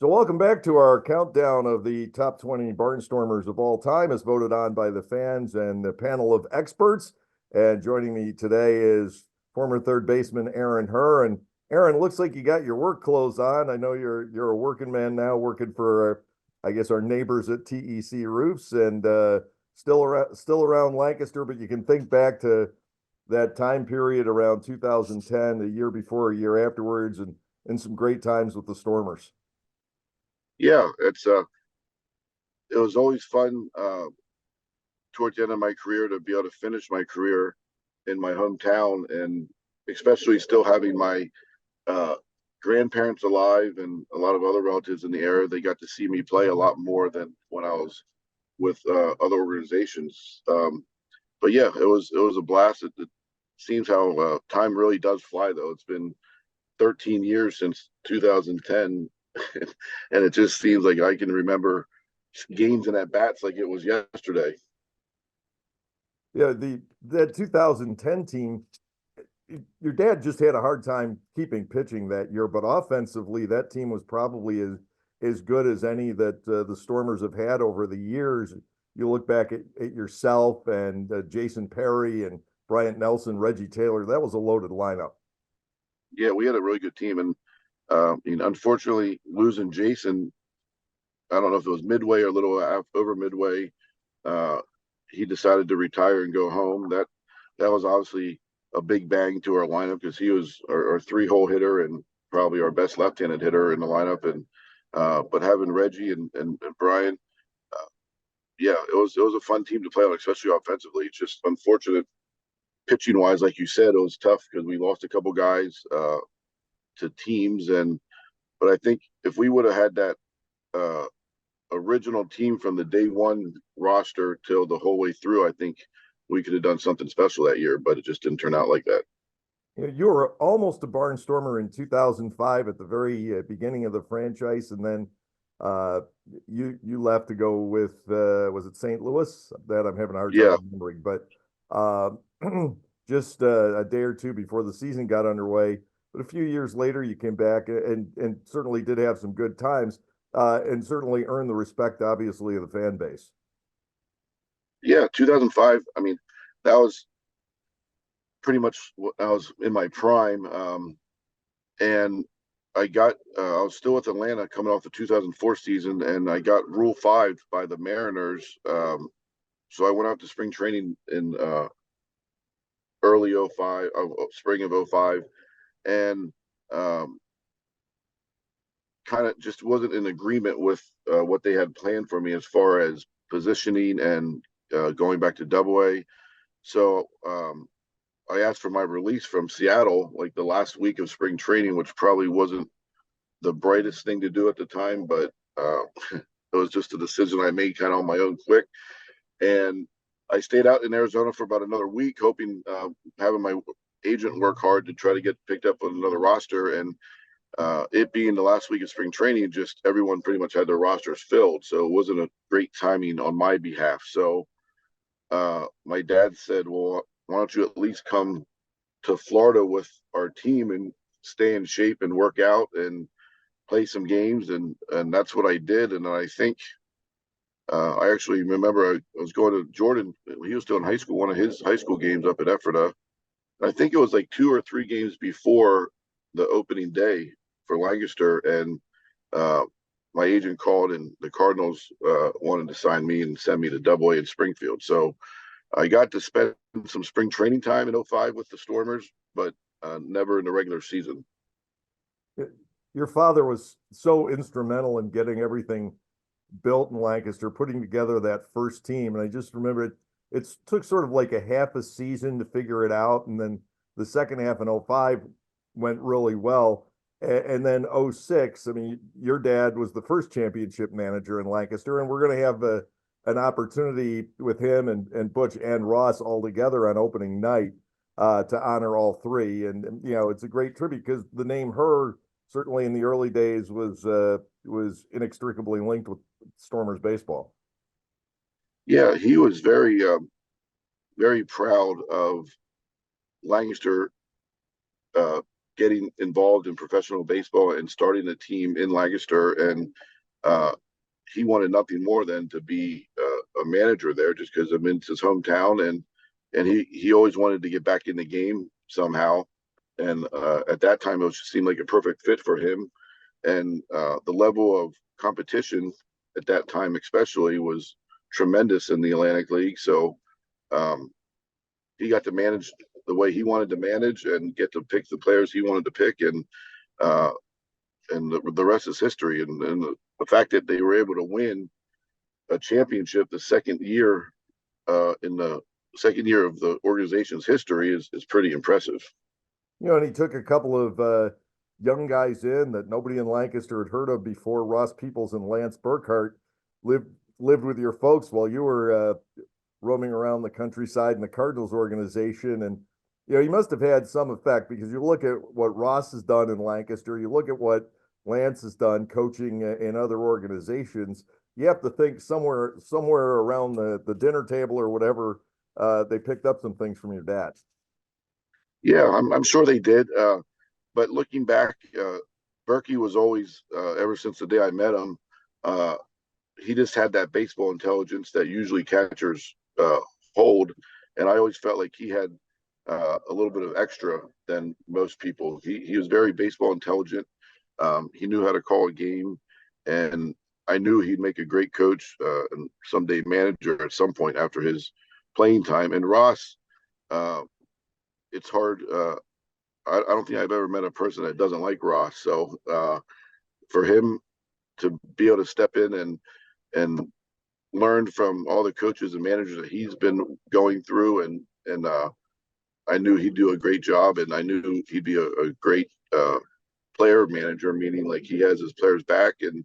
So welcome back to our countdown of the top 20 Barnstormers of all time as voted on by the fans and the panel of experts. And joining me today is former third baseman Aaron Herr. And Aaron, looks like you got your work clothes on. I know you're a working man now, working for I guess our neighbors at TEC Roofs and still around Lancaster, but you can think back to that time period around 2010, a year before, a year afterwards, and some great times with the Stormers. Yeah, it was always fun towards the end of my career to be able to finish my career in my hometown, and especially still having my uh, grandparents alive and a lot of other relatives in the area. They got to see me play a lot more than when I was with other organizations. But yeah, it was a blast. It seems how time really does fly, though. It's been 13 years since 2010, and it just seems like I can remember games and at bats like it was yesterday. Yeah, that 2010 team, your dad just had a hard time keeping pitching that year, but offensively, that team was probably as good as any that the Stormers have had over the years. You look back at yourself and Jason Perry and Bryant Nelson, Reggie Taylor. That was a loaded lineup. Yeah, we had a really good team, and unfortunately, losing Jason, I don't know if it was midway or a little over midway. Uh, he decided to retire and go home. That was obviously a big bang to our lineup because he was our three-hole hitter and probably our best left-handed hitter in the lineup. And but having Reggie and Brian, uh, yeah, it was a fun team to play on, especially offensively. It's just unfortunate pitching wise, like you said, it was tough because we lost a couple guys to teams. And but I think if we would have had that uh, original team from the day one roster till the whole way through, I think we could have done something special that year, but it just didn't turn out like that. You were almost a Barnstormer in 2005 at the very beginning of the franchise, and then uh, you left to go with was it St. Louis? That I'm having a hard time Yeah, remembering, but uh, just a day or two before the season got underway. But a few years later, you came back and certainly did have some good times, and certainly earned the respect, obviously, of the fan base. yeah, 2005. I mean, that was pretty much I was in my prime, and I was still with Atlanta coming off the 2004 season, and I got Rule 5 by the Mariners. So I went out to spring training in early '05, spring of '05, and um, kind of just wasn't in agreement with what they had planned for me as far as positioning and going back to Double A. So I asked for my release from Seattle like the last week of spring training, which probably wasn't the brightest thing to do at the time, but it was just a decision I made kind of on my own quick. And I stayed out in Arizona for about another week, hoping having my agent work hard to try to get picked up on another roster. And it being the last week of spring training, just everyone pretty much had their rosters filled. So it wasn't a great timing on my behalf. So my dad said, well, why don't you at least come to Florida with our team and stay in shape and work out and play some games, and that's what I did. And I think I actually remember I was going to Jordan. He was still in high school. One of his high school games up at Ephrata. I think it was like 2 or 3 games before the opening day for Lancaster, and uh, my agent called, and the Cardinals wanted to sign me and send me to Double A in Springfield. So I got to spend some spring training time in '05 with the Stormers, but never in the regular season. Your father was so instrumental in getting everything built in Lancaster, putting together that first team. And I just remember it took sort of like a half a season to figure it out. And then the second half in '05 went really well. And then '06, I mean, your dad was the first championship manager in Lancaster, and we're going to have an opportunity with him and Butch and Ross all together on opening night to honor all three. And, you know, it's a great tribute because the name Her certainly in the early days was inextricably linked with Stormers baseball. Yeah, he was very proud of Lancaster uh, getting involved in professional baseball and starting a team in Lancaster, and uh, he wanted nothing more than to be a manager there, just because I'm in his hometown, and he always wanted to get back in the game somehow. And at that time, it seemed like a perfect fit for him. And the level of competition at that time, especially, was tremendous in the Atlantic League. So um, he got to manage the way he wanted to manage and get to pick the players he wanted to pick, uh, and the rest is history. And the fact that they were able to win a championship the second year in the second year of the organization's history is pretty impressive. And he took a couple of young guys in that nobody in Lancaster had heard of before. Ross Peoples and Lance Burkhart lived lived with your folks while you were roaming around the countryside in the Cardinals organization, and you must have had some effect because you look at what Ross has done in Lancaster, you look at what Lance has done coaching in other organizations. You have to think somewhere around the dinner table or whatever, they picked up some things from your dad. Yeah, I'm sure they did. But looking back, Berkey was always, ever since the day I met him, uh, he just had that baseball intelligence that usually catchers hold. And I always felt like he had a little bit of extra than most people. He was very baseball intelligent. He knew how to call a game, and I knew he'd make a great coach and someday manager at some point after his playing time. And Ross, uh, it's hard. I don't think I've ever met a person that doesn't like Ross. So for him to be able to step in and learn from all the coaches and managers that he's been going through, and I knew he'd do a great job, and I knew he'd be a great player manager, meaning like he has his players back, and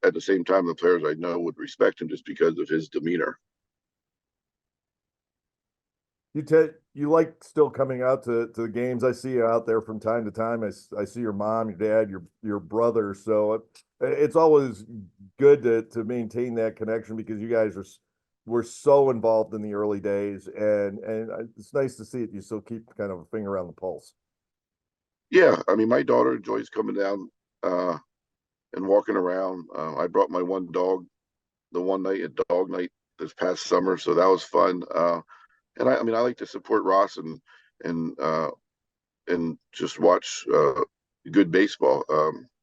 at the same time, the players I know would respect him just because of his demeanor. You like still coming out to the games. I see you out there from time to time. I see your mom, your dad, your brother. So it's always good to maintain that connection because you guys were so involved in the early days, and it's nice to see it. You still keep kind of a finger on the pulse. Yeah, I mean, my daughter enjoys coming down and walking around. I brought my one dog the one night at dog night this past summer, so that was fun. And I mean, I like to support Ross and uh, and just watch good baseball.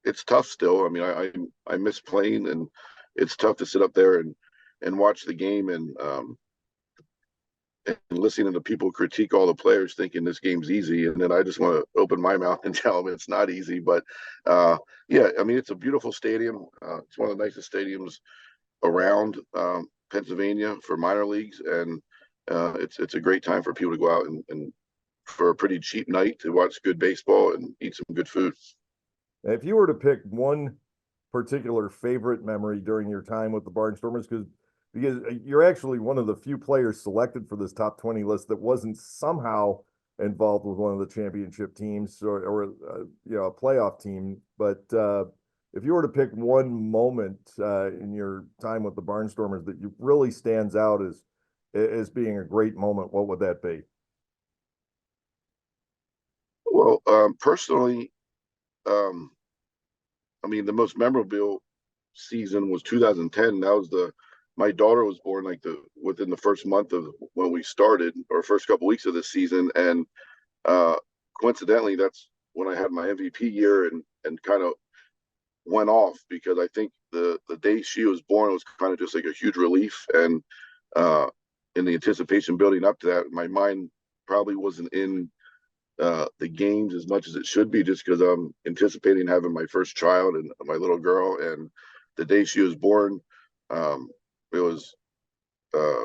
It's tough still. I mean, I miss playing, and it's tough to sit up there and watch the game and listening to people critique all the players, thinking this game's easy, and then I just want to open my mouth and tell them it's not easy. But yeah, I mean, it's a beautiful stadium. It's one of the nicest stadiums around Pennsylvania for minor leagues, and it's a great time for people to go out and for a pretty cheap night to watch good baseball and eat some good food. If you were to pick one particular favorite memory during your time with the Barnstormers, because you're actually one of the few players selected for this top 20 list that wasn't somehow involved with one of the championship teams or a playoff team. But if you were to pick one moment in your time with the Barnstormers that you really stands out as being a great moment, what would that be? Well, personally, um, I mean, the most memorable season was 2010. That was my daughter was born like within the first month of when we started, or first couple weeks of the season, and uh, coincidentally, that's when I had my MVP year and kind of went off because I think the day she was born was kind of just like a huge relief, and uh, in the anticipation building up to that, my mind probably wasn't in the games as much as it should be, just because I'm anticipating having my first child and my little girl. And the day she was born, it was uh,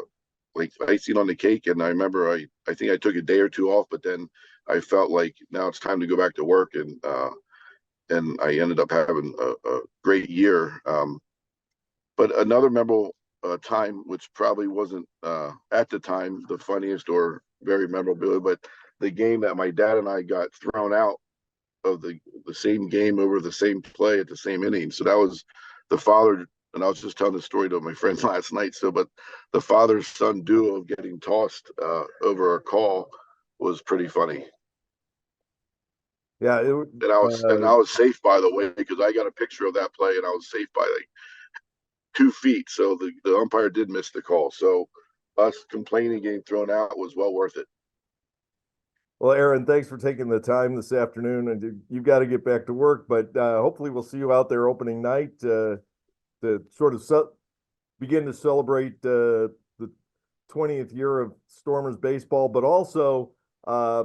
like icing on the cake. And I remember I think I took a day or two off, but then I felt like now it's time to go back to work, and I ended up having a great year. But another memorable time, which probably wasn't at the time the funniest or very memorable, but the game that my dad and I got thrown out of the same game over the same play at the same inning. So that was the father, and I was just telling the story to my friend last night. So, but the father son duo of getting tossed over a call was pretty funny. Yeah, And I was safe, by the way, because I got a picture of that play and I was safe by like 2 feet. So the umpire did miss the call. So us complaining getting thrown out was well worth it. well, Aaron, thanks for taking the time this afternoon, and you've got to get back to work, but hopefully we'll see you out there opening night to sort of begin to celebrate the 20th year of Stormers baseball, but also uh,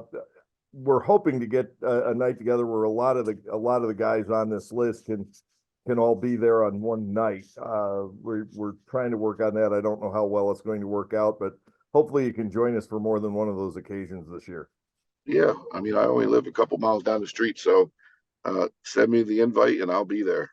we're hoping to get a night together where a lot of the guys on this list can all be there on one night. We're trying to work on that. I don't know how well it's going to work out, but hopefully you can join us for more than one of those occasions this year. Yeah, I mean, I only live a couple miles down the street, so send me the invite and I'll be there.